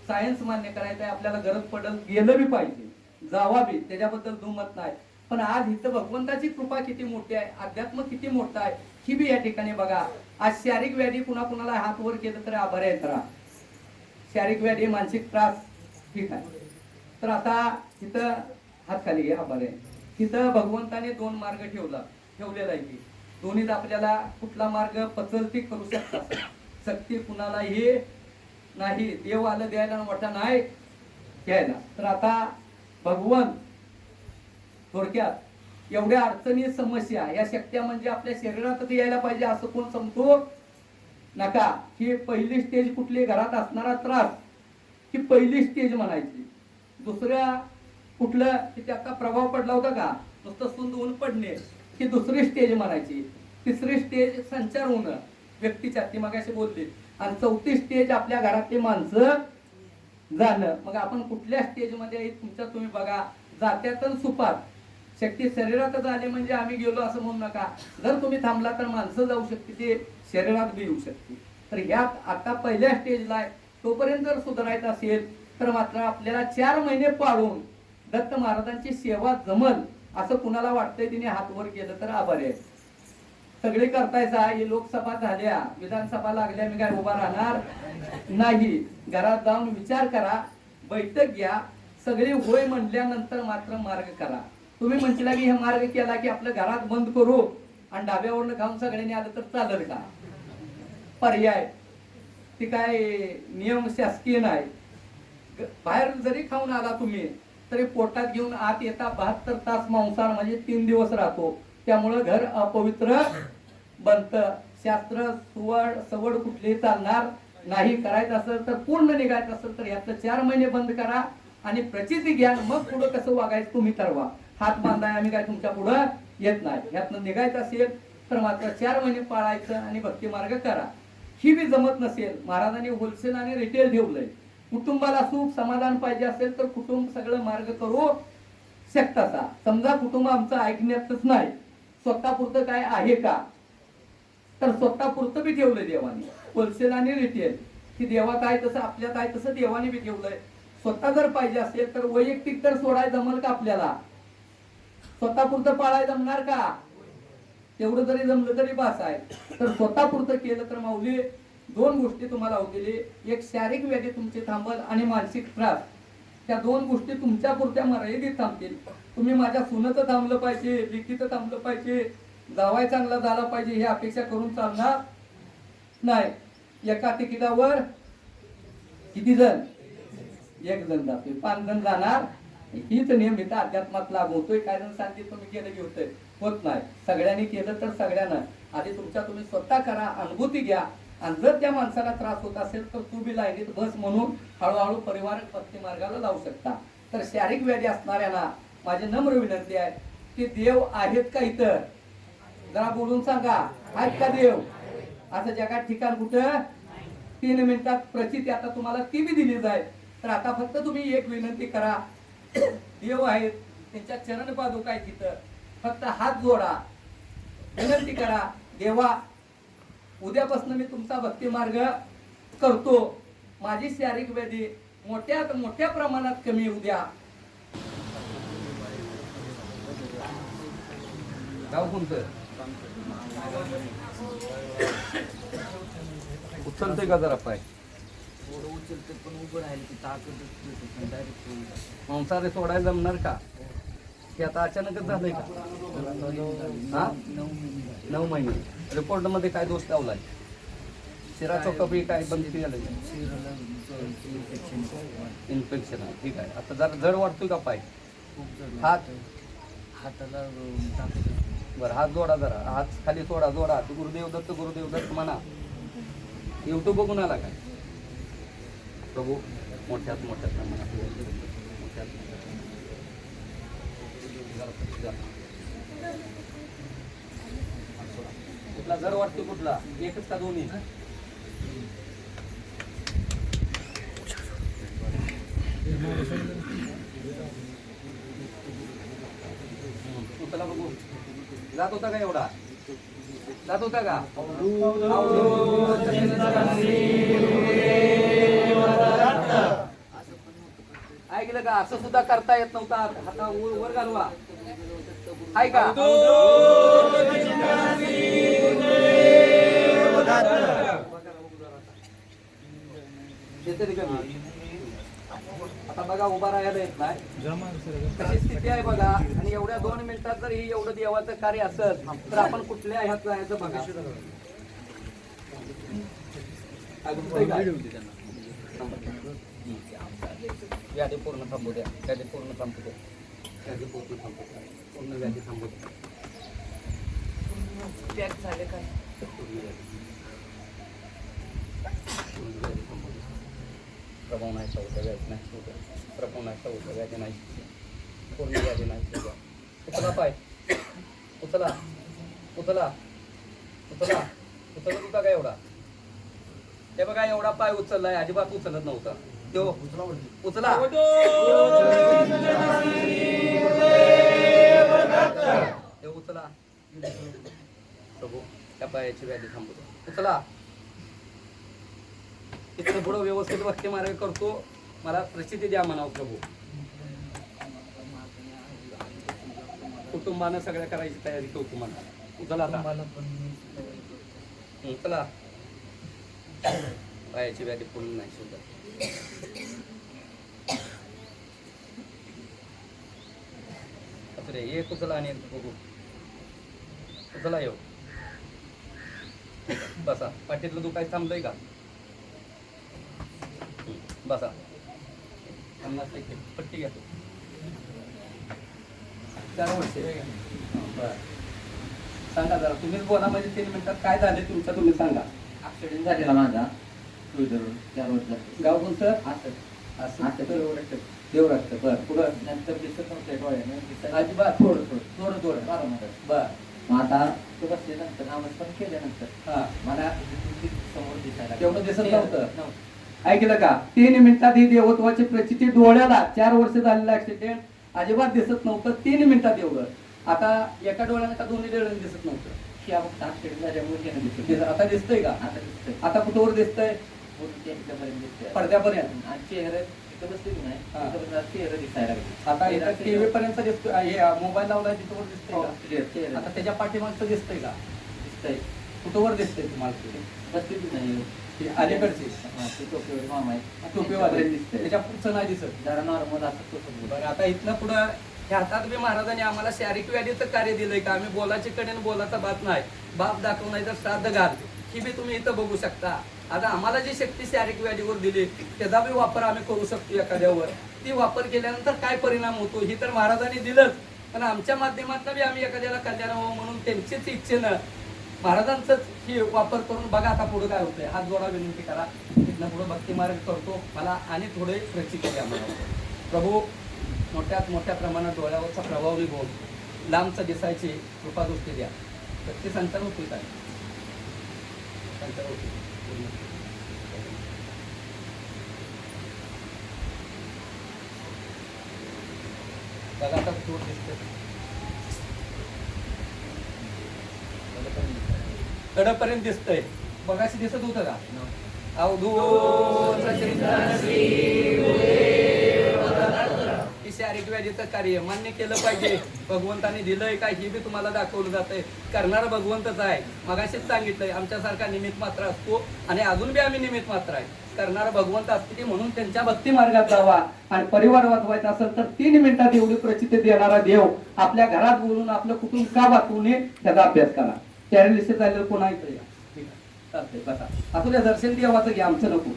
Science मान्य करायचं आहे, आपल्याला गरज पडेल गेलं बी पाहिजे, जावा बी, त्याच्याबद्दल दुमत नाही. पण आज इथं भगवंताची कृपा किती मोठी आहे, अध्यात्म किती मोठं आहे ही बी या ठिकाणी बघा. आज शारीरिक व्याधी कुणाला हात वर केलं तर आभार आहे. तर शारीरिक व्याधी, मानसिक त्रास, ठीक आहे. तर आता तिथं हात खाली घ्या, आभार आहे. तिथं भगवंताने दोन मार्ग ठेवलेला आहे की दोन्हीत आपल्याला कुठला मार्ग पचल ते करू शकतात. सक्ती कुणालाही नाही, देव आलं द्यायला मोठा नाही घ्यायला. तर आता भगवंत थोडक्यात एवढ्या अडचणी समस्या या शक्त्या म्हणजे आपल्या शरीरात यायला पाहिजे असं कोण समजतो नका. ही पहिली स्टेज कुठली, घरात असणारा त्रास ही पहिली स्टेज म्हणायची. दुसऱ्या कुठलं की त्याचा प्रभाव पडला होता का, नुसतं सुंद ऊन पडणे ही दुसरी स्टेज म्हणायची. तिसरी स्टेज संचार होणं व्यक्तीच्या, ती मगाशी बोलली. आणि चौथी स्टेज आपल्या घरातली माणसं जाणं. मग आपण कुठल्या स्टेज मध्ये तुमच्या तुम्ही बघा. जात्यातून सुपात शक्ती शरीरातच आली म्हणजे आम्ही गेलो असं म्हणू नका. जर तुम्ही थांबला तर माणसं जाऊ शकते, ते शरीरात बी येऊ शकते. तर ह्यात आता पहिल्या स्टेजला आहे, तोपर्यंत जर सुधारायचं असेल तर मात्र आपल्याला 4 महिने पाळून दत्त महाराजांची सेवा जमल असं कुणाला वाटतंय तिने हात वर केलं तर आभारी आहे. सगळे करतायचा, ही लोकसभा झाल्या, विधानसभा लागल्या, मी काय उभा राहणार नाही. घरात जाऊन विचार करा, बैठक घ्या, सगळे होय म्हणल्यानंतर मात्र मार्ग करा. तुम्ही म्हटला की हे मार्ग केला की आपलं घरात बंद करू आणि डाब्यावरनं खाऊन सगळ्यांनी आलं तर चालेल का? पर्याय ती काय नियम शासकीय नाही. बाहेर जरी खाऊन आला तुम्ही तरी पोटात घेऊन आत येता 72 तास मांसाहार म्हणजे 3 दिवस राहतो. त्यामुळं घर अपवित्र बनतं. शास्त्र सवड कुठलीही चालणार नाही. करायचं असेल तर पूर्ण निघायचं असेल तर यातलं 4 महिने बंद करा आणि प्रचिती घ्या. मग पुढं कसं वागायचं तुम्ही ठरवा. हात बांधाय आम्ही काय तुमच्या पुढं येत नाही. यातनं निघायचं असेल तर मात्र 4 महिने पाळायचं आणि भक्ती मार्ग करा. ही बी जमत नसेल, महाराजांनी होलसेल आणि रिटेल ठेवलंय. कुटुंबाला सुख समाधान पाहिजे असेल तर कुटुंब सगळं मार्ग करू शकता. समजा कुटुंब आमचं ऐकण्यातच नाही, स्वतःपुरतं काय आहे का, तर स्वतःपुरतं बी ठेवलंय देवाने. होलसेल आणि रिटेल की देवात आहे तसं आपल्यात आहे तसं देवाने बी ठेवलंय. स्वतः जर पाहिजे असेल तर वैयक्तिक तर सोडाय जमल का आपल्याला? स्वतःपुरतं पाळाय जमणार का? तेवढं जरी जमलं तरी बास आहे. तर स्वतःपुरतं केलं तर माऊली 2 गोष्टी तुम्हाला होतील. एक शारीरिक व्याधी तुमची थांबल आणि मानसिक त्रास, त्या 2 गोष्टी तुमच्या पुरत्या मर्यादित थांबतील. तुम्ही माझ्या सुनेचं थांबलं पाहिजे, लिखीचं थांबलं पाहिजे, जावाय चांगला झाला पाहिजे ही अपेक्षा करून चालणार नाही. एका तिकिटावर किती जण? 1 जण जातोय, 5 जण जाणार. हीच नियमित अध्यात्मात लागू होतोय. काय जण सांगते तुम्ही केलं की होतंय, होत नाही. सगळ्यांनी केलं तर सगळ्यांना आधी तुमच्या तुम्ही स्वतः करा, अनुभूती घ्या. आणि जर त्या माणसाला त्रास होत असेल तर तू बी लाईनीत बस म्हणून हळूहळू परिवार भक्ती मार्गाला लावू शकता. तर शारीरिक व्याधी असणाऱ्यांना माझी नम्र विनंती आहे की देव आहेत का इथं? जरा बोलून सांगा, आहेत का देव? असं जगात ठिकाण कुठं? 3 मिनिटात प्रचिती आता तुम्हाला ती बी दिली जाईल. तर आता फक्त तुम्ही एक विनंती करा, देव आहेत, त्यांच्या चरण पादुका आहेत तिथं, फक्त हात जोडा, विनंती करा, देवा उद्यापासून मी तुमचा भक्ती मार्ग करतो. माझी शारीरिक व्याधी मोठ्यात मोठ्या प्रमाणात कमी होऊ द्या. गाव कोणतं? उचलतोय का जरा पाय? उचलते पण उभं राहील की ताकद डायरेक्ट मांसाहारी सोडायला जमणार का? हे आता अचानकच झालंय का? 9 महिने. रिपोर्ट मध्ये काय दोष लावलाय? शिरा चौकपी काय बंद केलं? इन्फेक्शन आहे, ठीक आहे. आता जरा जड वाटतोय का पाय? हात हाताला बरं, हात जोडा जरा, हात खाली सोडा, जोडा. गुरुदेव दत्त म्हणा. युट्यूब बघून आला काय? प्रभू मोठ्यात प्रमाणात कुठला जड वाटतो? कुठला? एकच का दोन्ही? बघू जात होता का? एवढा जात होता का? ऐकलं का? असं सुद्धा करता येत नव्हता. हाता वर घालवा. आहे का? आता बघा उभा राहायला येत नाही कशी स्थिती आहे बघा. आणि एवढ्या 2 मिनिटात जर ही एवढं देवाचं कार्य असेल तर आपण कुठल्या ह्यात जायचं बघा. व्याधी पूर्ण थांबू द्या. व्याधी पूर्ण थांबू द्या. व्याधी पूर्ण थांबू द्या. पूर्ण व्याधी थांबू द्या. पॅक झाले का? प्रभाव नाही सौदा व्याधी नाही सौदा. प्रभाव नाही सौदा व्याधी नाही पूर्ण व्याधी नाही सौदा. उचला पाय. उचला उचला उचला उचलत होता का एवढा? हे बघा एवढा पाय उचललाय. अजिबात उचलत नव्हता तो. उचला ते उचला. प्रभू त्या पायाची व्याधी थांबू द्या. उचला. इथं पुढं व्यवस्थित वाक्य मार्ग करतो. मला प्रसिद्धी द्या म्हणावं प्रभू. कुटुंबानं सगळ्या करायची तयारी ठेवतो म्हणा. उचला आता. उचला. पायाची व्याधी पूर्ण नाही सुद्धा. एक उचला आणि एक बघू. उचला येऊ. बसा. पाठीतलं दुखाय थांबलंय का? बसा. 50% पट्टी घेतो. 4 वर्षे. सांगा जरा तुम्हीच बोला म्हणजे 3 मिनिटात काय झाले तुमचं तुम्ही सांगा. ऍक्सिडेंट झालेला माझा 4 वर्ष. गाव कोणतं? असं असं देवराष्ट्र. बरं पुढं नंतर दिसत नव्हतं डोळ्याने. अजिबात थोडं बरं बर. मग आता तो बसल्यानंतर नामच पण केल्यानंतर हा मला समोर दिसायला तेवढं दिसत नव्हतं. नव्हतं. ऐकलं का? 3 मिनिटात ही देवत्वाची प्रचिती डोळ्याला 4 वर्ष झालेला ऍक्सिडेंट अजिबात दिसत नव्हतं. 3 मिनिटात एवढं. आता एका डोळ्यानं का दोन्ही डोळ्यानं दिसत नव्हतं. की फक्त ऍक्सिडेंट झाल्यामुळे त्यानं दिसत. आता दिसतंय का? आता दिसतंय. आता कुठवर दिसतंय? त्यांच्यापर्यंत दिसतंय. पडद्यापर्यंत. आणि चेहरा तिथं बसले की नाही हा. तिथं पण चेहरा दिसायला आता लागला. टीव्ही पर्यंत दिसतोय. हे मोबाईल लावलाय तिथवर दिसतंय का? क्लिअर चेहरा आता त्याच्या पाठीमागचं दिसतंय का? दिसतंय. कुठवर दिसतंय तुम्हाला? बसले की नाही ती अलीकडची हा, ते टोपीवर मामा आहे. टोपीवाले दिसतंय. त्याच्या पुढचं नाही दिसत. जरा नॉर्मल असं टोपी. बरं आता इथनं पुढं ह्या हातात बी महाराजांनी आम्हाला शारीरिक व्याधीचं कार्य दिलंय का? आम्ही बोलाची कडेन बोलाचा बात नाही. बाप दाखव नाही तर श्राद्ध घाल ही बी तुम्ही इथं बघू शकता. आता आम्हाला जी शक्ती शारीरिक व्याधीवर दिली त्याचा बी वापर आम्ही करू शकतो एखाद्यावर. ती वापर केल्यानंतर काय परिणाम होतो ही तर महाराजांनी दिलंच. पण आमच्या माध्यमातून बी आम्ही एखाद्याला कल्याण व्हावं म्हणून त्यांचीच इच्छेनं महाराजांचंच ही वापर करून बघा आता पुढे काय होतंय. हात जोडा विनंती करा. तिथनं पुढे भक्ती मार्ग करतो. मला आणि थोडे प्रचिती द्या मला. प्रभू मोठ्यात मोठ्या प्रमाणात डोळ्यावरचा प्रभाव निघून लांबचं दिसायची कृपादृष्टी द्या. तर ते संतान होती काय? संतान होती. बघा आता कुठवर दिसतंय. कडपर्यंत दिसतंय. बघाशी दिसत होतं का? अवधूत शारीरिक व्याधीचं कार्य मान्य केलं पाहिजे. भगवंताने दिलंय काय ही बी तुम्हाला दाखवलं जातंय. करणारा भगवंतच आहे. मगाशीच सांगितलंय आमच्यासारखा निमित्त मात्र असतो आणि अजून बी आम्ही निमित्त मात्र आहे. करणारा भगवंत असते म्हणून त्यांच्या भक्ती मार्गात जावा. आणि परिवार वाचवायचा असेल तर 3 मिनिटात एवढी प्रचिती देणारा देव आपल्या घरात बोलून आपलं कुटुंब का वाचवू नये त्याचा अभ्यास करा. पॅरालिसिस झालेलं कोणा इथं या. ठीक आहे चालतंय बसा. असू द्या दर्शन देवाचं घ्या आमचं नको.